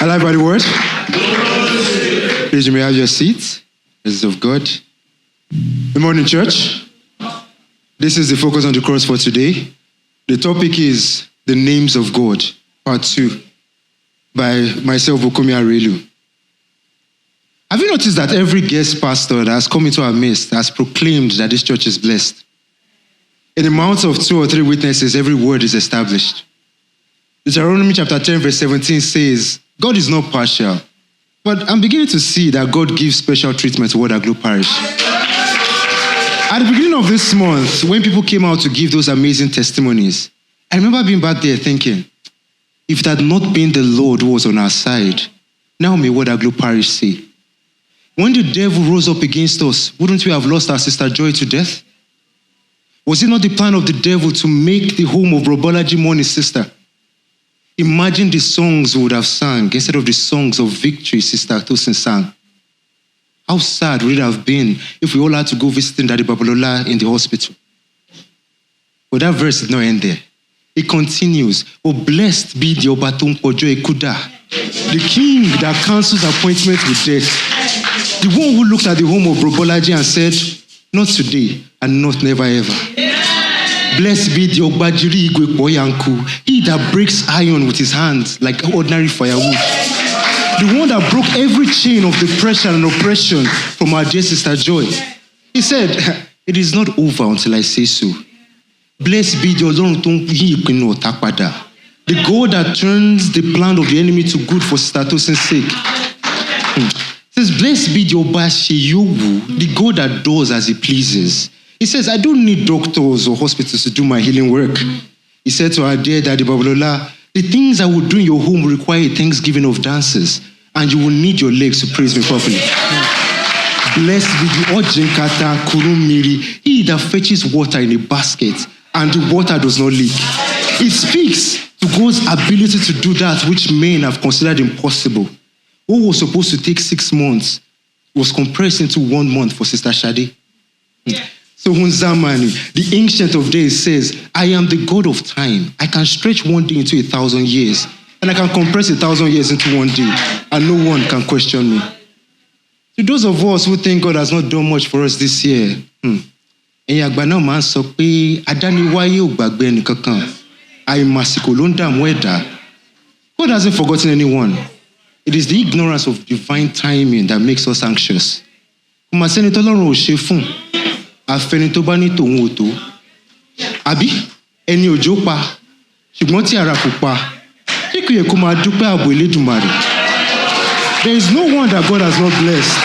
Alive by the word? Please, you may have your seat. This is of God. Good morning, church. This is the focus on the cross for today. The topic is the names of God, part 2, by myself, Bukunmi, Areelu. Have you noticed that every guest pastor that has come into our midst has proclaimed that this church is blessed? In the mouths of 2 or 3 witnesses, every word is established. Deuteronomy chapter 10, verse 17 says, God is not partial, but I'm beginning to see that God gives special treatment to Aglow Parish. At the beginning of this month, when people came out to give those amazing testimonies, I remember being back there thinking, if it had not been the Lord who was on our side, now may what Aglow Parish say? When the devil rose up against us, wouldn't we have lost our sister Joy to death? Was it not the plan of the devil to make the home of Robolaji Moni's sister? Imagine the songs we would have sung instead of the songs of victory Sister Tosin sang. How sad would it have been if we all had to go visiting Daddy Babalola in the hospital? But that verse did not end there. It continues, oh, blessed be the Obatum Pojo Ekuda, the king that cancels appointments with death, the one who looked at the home of Robolaji and said, not today and not never ever. Blessed be the Ogbajiri Igwe Boyanku, he that breaks iron with his hands like ordinary firewood. The one that broke every chain of depression and oppression from our dear sister Joy. He said, it is not over until I say so. Blessed be the God that turns the plan of the enemy to good for Sister Tosin's sake. He says, blessed be the Obashiyowu, the God that does as he pleases. He says, I don't need doctors or hospitals to do my healing work. He said to our dear Daddy Babalola, the things I will do in your home will require a thanksgiving of dances, and you will need your legs to praise me properly. Blessed be the Ojinkata Kurumiri, he that fetches water in a basket, and the water does not leak. It speaks to God's ability to do that which men have considered impossible. What was supposed to take 6 months was compressed into 1 month for Sister Shade. So Hunzamani, the Ancient of Days, says, I am the God of time. I can stretch 1 day into 1,000 years, and I can compress 1,000 years into 1 day, and no one can question me. To those of us who think God has not done much for us this year, God hasn't forgotten anyone. It is the ignorance of divine timing that makes us anxious. Afẹnitọ́ba ní tòun ò tó. Àbí ẹni òjò pa, ṣùgbọ́n tí ara kò pa, kí kò yẹ kó máa dúpẹ́ ààbò Elédùmarè. There is no one that God has not blessed.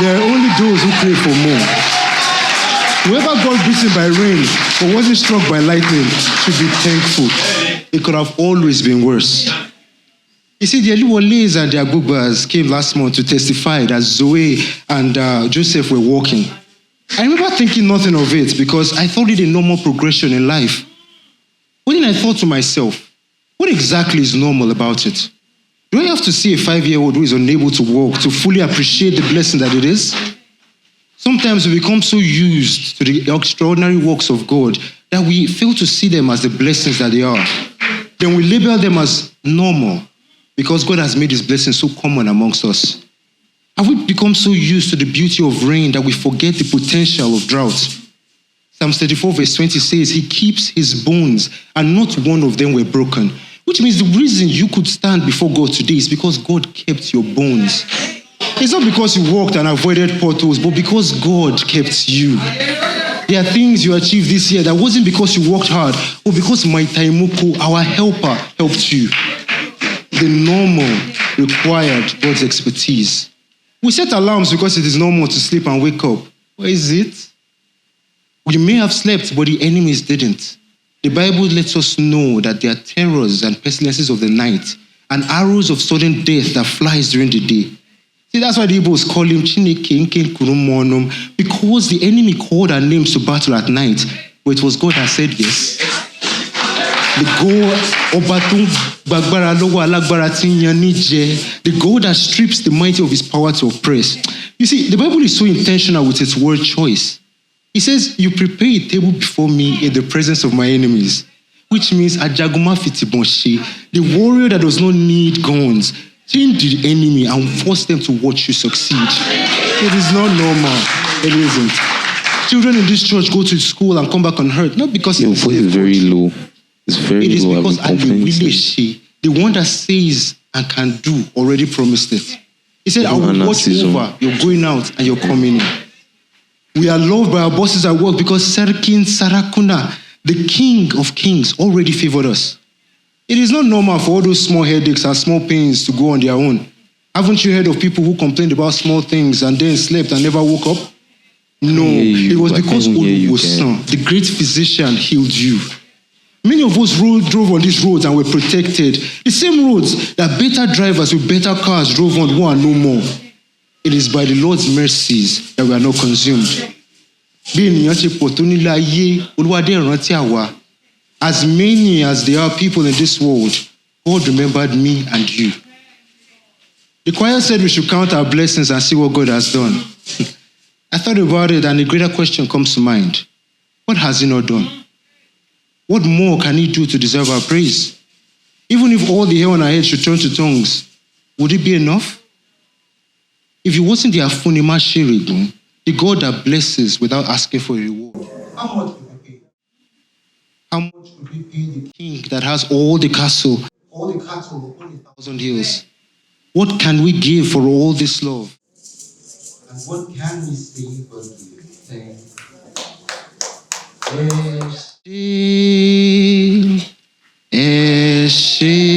There are only those who pray for more. Whoever got beaten by rain or wasn't struck by lightning should be thankful. It could have always been worse. You see, the Eliwoles and the Agbubas came last month to testify that Zoe and Joseph were walking. I remember thinking nothing of it because I thought it a normal progression in life. But then I thought to myself, what exactly is normal about it? Do I have to see a 5-year-old who is unable to walk to fully appreciate the blessing that it is? Sometimes we become so used to the extraordinary works of God that we fail to see them as the blessings that they are. Then we label them as normal because God has made his blessings so common amongst us. Have we become so used to the beauty of rain that we forget the potential of drought? Psalm 34 verse 20 says, he keeps his bones and not one of them were broken. Which means the reason you could stand before God today is because God kept your bones. It's not because you walked and avoided potholes, but because God kept you. There are things you achieved this year that wasn't because you worked hard, but because Maitaimoko, our helper, helped you. The normal required God's expertise. We set alarms because it is normal to sleep and wake up. Where is it? We may have slept, but the enemies didn't. The Bible lets us know that there are terrors and pestilences of the night and arrows of sudden death that flies during the day. See, that's why the Igbos call him Chineke Nken Kurumonum, because the enemy called our names to battle at night, but it was God that said yes. The God that strips the mighty of his power to oppress. You see, the Bible is so intentional with its word choice. It says, you prepare a table before me in the presence of my enemies, which means Ajaguma Fitibonshi, the warrior that does not need guns. change the enemy and force them to watch you succeed. It is not normal. It isn't. Children in this church go to school and come back unhurt, not because Your voice is very low. It's very it is low. because the one that says and can do already promised it. He said, I will watch over your going out and your coming in. We are loved by our bosses at work because Serkin Sarakuna, the King of Kings, already favored us. It is not normal for all those small headaches and small pains to go on their own. Haven't you heard of people who complained about small things and then slept and never woke up? No, it was because Oluwosan, the great physician, healed you. Many of us drove on these roads and were protected. The same roads that better drivers with better cars drove on who are no more. It is by the Lord's mercies that we are not consumed. As many as there are people in this world, God remembered me and you. The choir said we should count our blessings and see what God has done. I thought about it and a greater question comes to mind. What has he not done? What more can he do to deserve our praise? Even if all the hair on our head should turn to tongues, would it be enough? If it wasn't the Afunima Shirigun, the God that blesses without asking for a reward, how much would we pay? How much would we pay the king that has all the cattle on 1,000 hills? What can we give for all this love? And what can we say but give thanks? Eshe, Eshe.